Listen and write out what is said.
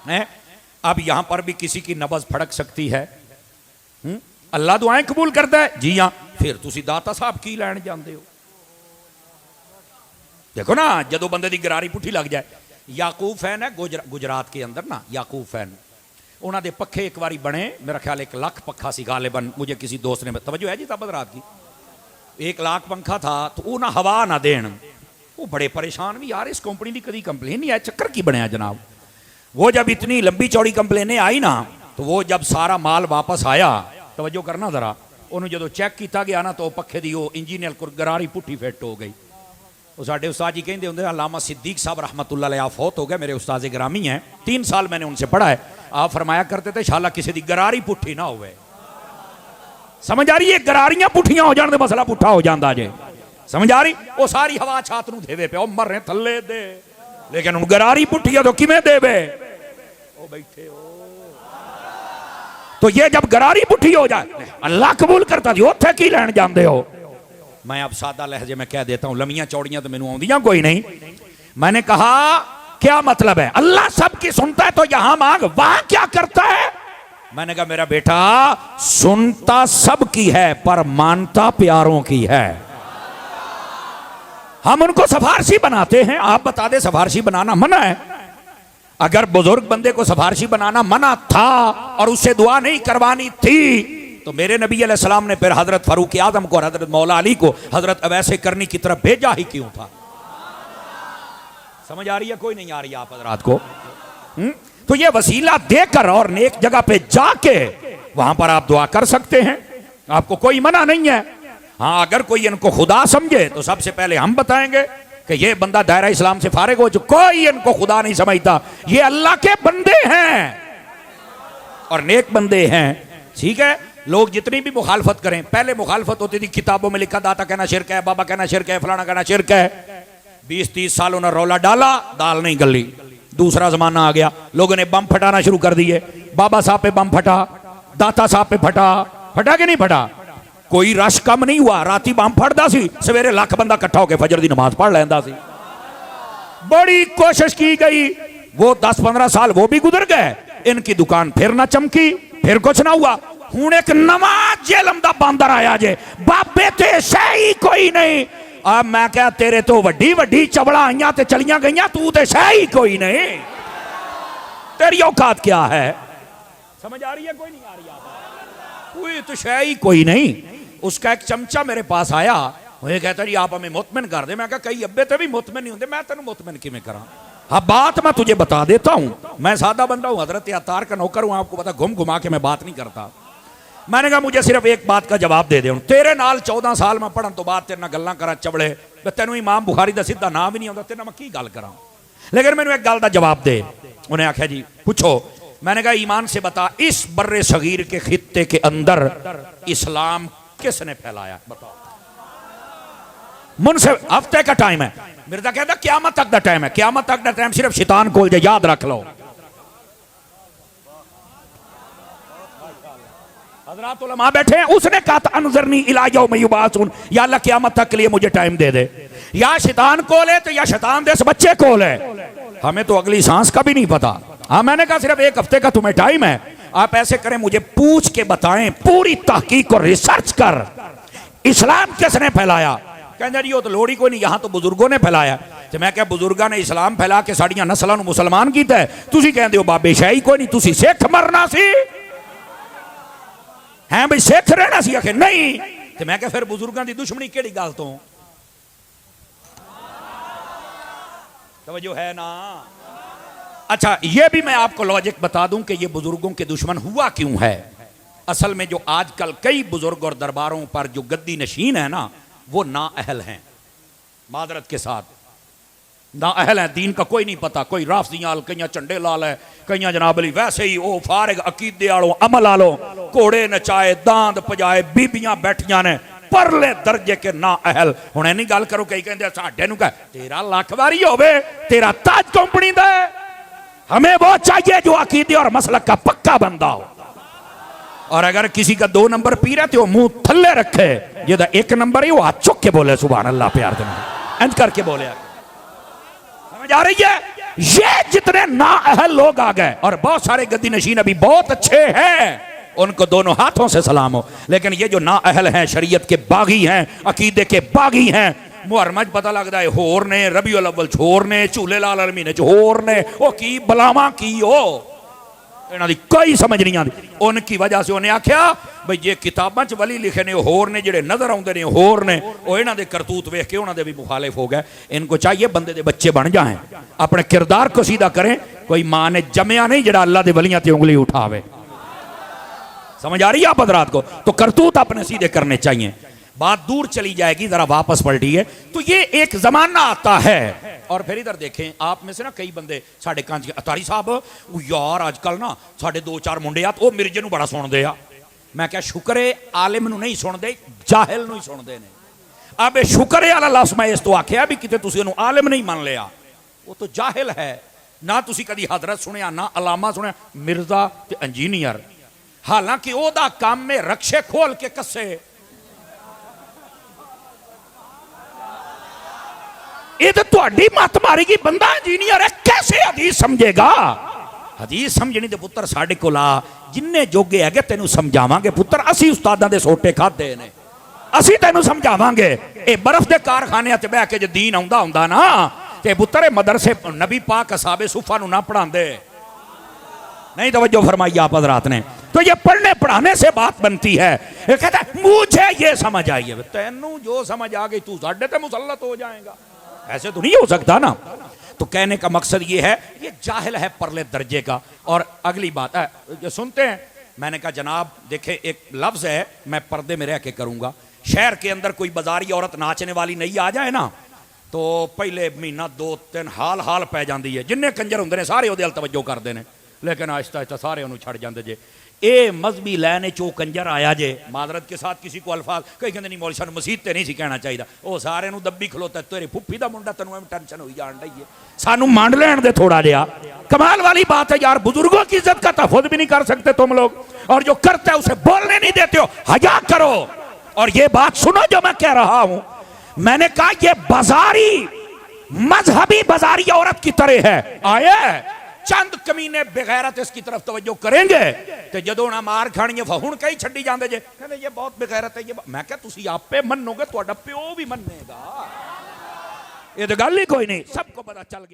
हैं? अब यहां पर भी किसी की नब्ज फड़क सकती है। अल्लाह दुआएं कबूल करता है जी हाँ, फिर तुसी दाता साहब की लैन जाते हो। देखो ना, जो बंदे की गरारी पुठी लग जाए। याकूब फैन है गुजरात के अंदर ना, याकूब फैन, उन्होंने पखे एक बारी बने, मेरा ख्याल 1 लाख पखा सी गालिबन, मुझे किसी दोस्त ने तवज्जो है जी तबद रात की, 1 लाख पंखा था, तो वो ना हवा ना देन, वो बड़े परेशान भी, यार इस कंपनी की कभी कंप्लेन नहीं आया, चक्कर की बनया जनाब। वो जब इतनी लंबी चौड़ी कंप्लेनें आई ना, तो वो जब सारा माल वापस आया, तवज्जो करना जरा, उन्होंने जो चेक किया गया ना, तो पखे की वो इंजीनियर को गरारी पुठी फिट हो गई। वो साढ़े उस्ताद जी कहते होंगे, अल्लामा सिद्दीक साहब रहमतुल्लाह अलैह फौत हो गए, मेरे उस्ताद गिरामी हैं, 3 साल मैंने उनसे पढ़ा है। आप फरमाया करते थे शाला किसी की गरारी पुठी ना होवे। समझ आ रही है? गरारियां पुठियां हो जाने मसला पुठा हो जाता जे। समझ आ रही? वो सारी हवा छात नूं देवे पे, मर रहे थल्ले दे, लेकिन हुण गरारी पुठी है तो किवें देवे? ओ बैठे हो। तो ये जब गरारी पुठी हो जाए, अल्लाह कबूल करता जी, उत्थे की लैन जाते हो। मैं अब सादा लहजे में कह देता हूं, लमियां चौड़ियां तो मैनू आउंदियां कोई नहीं। मैंने कहा क्या मतलब है? अल्लाह सबकी सुनता है तो यहां मांग, वहां क्या करता है? मैंने कहा मेरा बेटा, सुनता सबकी है पर मानता प्यारों की है। हम उनको सिफारशी बनाते हैं। आप बता दे सिफारशी बनाना मना है? अगर बुजुर्ग बंदे को सिफारशी बनाना मना था और उससे दुआ नहीं करवानी थी, तो मेरे नबी अलैहिस्सलाम ने फिर हजरत फारूक आजम को और हजरत मौला अली को हजरत अवैसे करनी की तरफ भेजा ही क्यों था? समझ आ रही है? कोई नहीं आ रही आप हजरात को? तो ये वसीला देकर और नेक जगह पे जाके वहां पर आप दुआ कर सकते हैं, आपको कोई मना नहीं है। हाँ, अगर कोई इनको खुदा समझे तो सबसे पहले हम बताएंगे कि ये बंदा दायरा इस्लाम से फारिग हो चुका, कोई इनको खुदा नहीं समझता, ये अल्लाह के बंदे हैं और नेक बंदे हैं। ठीक है, लोग जितनी भी मुखालफत करें, पहले मुखालफत होती थी किताबों में लिखा, दाता कहना शिरक है, बाबा कहना शिरक है, फलाना कहना शिरक है। 20-30 साल उन्होंने रौला डाला, दाल नहीं गली। दूसरा जमाना आ गया, लोगों ने बम फटाना शुरू कर दिए। बाबा साहब पे बम फटा, दाता साहब पे फटा, फटा कि नहीं फटा? कोई रश कम नहीं हुआ, राती बम फटदा सी, सवेरे लाख बंदा इकट्ठा होकर फजर की नमाज पढ़ लैंदा सी। बड़ी कोशिश की गई, वो 10-15 साल वो भी गुजर गए, इनकी दुकान फिर ना चमकी, फिर कुछ ना हुआ। हूं एक नवा जेलम दा बांदर आया जे, बाबे ते सही कोई नहीं। अब मैं क्या, तेरे तो वड्डी वड्डी चबड़ा आईयां ते चलियां गईयां, तू ते सही कोई नहीं, तेरी औकात क्या है? समझ आ रही है? कोई नहीं आ रही है? कोई तो सही कोई नहीं। उसका एक चमचा मेरे पास आया, मुझे कहता जी आप हमें मुतमिन कर दे। मैं कहा कई अब्बे तो भी मुतमिन नहीं होंगे, मैं तेन मुतमिन किमें करा? हाँ, बात मैं तुझे बता देता हूं, मैं सादा बंदा हूं, हजरत अत्तार का नौकर हूं, आपको पता, घुम घुमा के मैं बात नहीं करता। मैंने कहा मुझे सिर्फ एक बात का जवाब दे दे, तेरे नाल 14 साल मैं पढ़न तो बाद तेरे नाल गल्लां करा चबड़े, तेनों इमाम बुखारी का सीधा नाम भी नहीं आता, तेरे नाल मैं की गल करा, लेकिन मैंने एक गल का जवाब दे। उन्हें आख्या जी पूछो। मैंने कहा ईमान से बता, इस बर्रे सगीर के खित्ते के अंदर इस्लाम किसने फैलाया? बताओ। मुझसे हफ्ते का टाइम है, मिर्जा कहता क़यामत तक का टाइम है, क़यामत तक का टाइम सिर्फ शैतान खोल दे, याद रख लो। हज़रात उलमा बैठे हैं, उसने कहा था अनज़रनी इला यौम युबासून, या अल्लाह क़यामत तक के लिए मुझे टाइम दे दे। या शैतान कोल है तो या शैतान दे इस बच्चे कोल है, हमें तो अगली सांस का भी नहीं पता। हाँ, मैंने कहा सिर्फ 1 हफ्ते का तुम्हें टाइम है, आप ऐसे करें मुझे पूछ के बताएं, पूरी तहकीक और रिसर्च कर, इस्लाम किसने फैलाया? कहते जी वो तो लोड़ी कोई नहीं, यहाँ तो बुजुर्गों ने फैलाया। तो मैं क्या, बुजुर्गों ने इस्लाम फैला के साड़ियां नस्लों को मुसलमान किया है, तुसी कहते हो बाबे शाही कोई नहीं, तुसी सिख मरना सी हैं भाई, सिख रहना सी? आखे नहीं। तो मैं क्या फिर बुजुर्गों की दुश्मनी केड़ी गल तो? तवज्जो है ना? अच्छा, ये भी मैं आपको लॉजिक बता दूं कि ये बुजुर्गों के दुश्मन हुआ क्यों है। असल में जो आजकल कई बुजुर्ग और दरबारों पर जो गद्दी नशीन है ना, वो नाअहल हैं, मादरत के साथ नाअहल हैं, दीन का कोई नहीं पता, कोई राफजियाल, कई झंडे लाल है, कई जनाब अली वैसे ही वो फारिग अकीदे आलो अमल आलो, घोड़े नचाए, दांद पजाए, बीबियां बैठियां ने परले दर्जे के नाअहल। हुण इन्नी गल करो, कई कहते साडे नूं कह तेरा लख वारी होवे, तेरा ताज कंपनी दा है, हमें वो चाहिए जो अकीदे और मसलक का पक्का बंदा हो। और अगर किसी का 2 नंबर पी रहे तो मुंह थल्ले रखे, जिहदा 1 नंबर है वो हाथ चुक के बोले सुभान अल्लाह, प्यार दे इंज करके बोले। समझ आ रही है? ये जितने नाअहल लोग आ गए, और बहुत सारे गद्दी नशीन अभी बहुत अच्छे हैं, उनको दोनों हाथों से सलाम हो। लेकिन ये जो नाअहल हैं, शरीयत के बागी हैं, अकीदे के बागी हैं, मुहर्रम पता लगता है होर ने, रबीउल अव्वल छोर ने, झूले लाल महीने च होर ने, वो की बलावा की हो, इन्हां दी कोई समझ नहीं आती। उनकी वजह से उन्हें आख्या भाई जे किताबां च वली लिखे ने होर ने, जेडे नजर आउंदे ने होर ने, वो इन्हां दे करतूत वेख के उन्हां दे भी मुखालिफ हो गए। इनको चाहिए बंदे दे बच्चे बन जाएं, अपने किरदार को सीधा करें। कोई मां ने जमया नहीं जेड़ा अल्लाह दे वलियां ते उंगली उठावे। समझ आ रही है आप हजरात को? तो करतूत अपने सीधे करने चाहिए। बात दूर चली जाएगी, जरा वापस पलटी है। तो ये एक जमाना आता है। और फिर इधर देखें, आप में से ना कई बंदे साढ़े कांच के अतारी साहब यार आजकल ना साढ़े 2-4 मुंडे आ वो मिर्जे बड़ा सुनते आ। मैं क्या शुक्र है आलिम नूं नहीं सुनते, जाहिल नूं ही सुनते ने। अब शुक्र है वाला लफ्ज़ मैं इस तो आख्या भी किते तुसीं उहनूं आलिम नहीं मान लिया, वो तो जाहिल है। ना तुसीं कदी हजरत सुनिया, ना अलामा सुनिया, मिर्जा ते इंजीनियर। हालांकि ओदा काम में रक्षे खोल के कसे। ये तो तुहाडी मत मारेगी, बंदा इंजीनियर है कैसे हदीस समझेगा? हदीस समझनी ते पुत्र साडे कोल आ, जिन्ने जोगे है तेनू समझावांगे पुत्र। असी उस्तादां दे सोटे खाधे ने, असी तेनू समझावांगे। ए बर्फ दे कारखाने च बह के जे दीन आउंदा हुंदा ना ते पुत्र मदरसे नबी पाक असहाबे सुफा नू ना पढ़ांदे। नहीं तवज्जो फरमाई आप हजरात ने। तो ये पढ़ने पढ़ाने से बात बनती है। ये कहता है मुझे ये समझ आई है, तेनू जो समझ आ गई तू साडे ते मुसल्लत हो जाएगा, ऐसे तो नहीं हो सकता ना। तो कहने का मकसद ये है, ये जाहिल है परले दर्जे का। और अगली बात है जो सुनते हैं, मैंने कहा जनाब देखे एक लफ्ज है मैं पर्दे में रह के करूंगा। शहर के अंदर कोई बाजारी औरत नाचने वाली नहीं आ जाए ना, तो पहले महीना 2-3 हाल हाल पै जाती है। जिन्ने कंजर होंगे ने सारे उहदे अल तवज्जो करते हैं, लेकिन आहिस्ता आहिस्ता सारे उन्होंने छड़ जाते जे। ए मजहबी लैने चो कंजर आया जे, मादरत के साथ किसी को अल्फाज कई कहते नहीं मौलवी साहब मसीद ते नहीं सी कहना चाहिए, वो सारे नूं दब्बी खलोता तेरे फुफ्फी दा मुंडा तैनूं एवं टेंशन होई जान रही है, सानू मांड लैण दे थोड़ा जिहा। कमाल वाली बात है यार, बुजुर्गों की इज्जत का तहफ़्फ़ुज़ भी नहीं कर सकते तुम लोग, और जो करता है उसे बोलने नहीं देते हो। हया करो। और ये बात सुनो जो मैं कह रहा हूं, मैंने कहा ये बाजारी मजहबी बाजारी औरत की तरह है। आए चंद कमीने बेगैरत इसकी तरफ तवज्जो करेंगे तो जदों ना मार खानी है हुण कई छड्डी जांदे जे, कहंदे ये बहुत बेगैरत है। ये मैं क्या तुसी आपे मन्नोगे, तुहाडा प्यो भी मन्नेगा। ये तो गल ही कोई नहीं, सबको पता चल गया।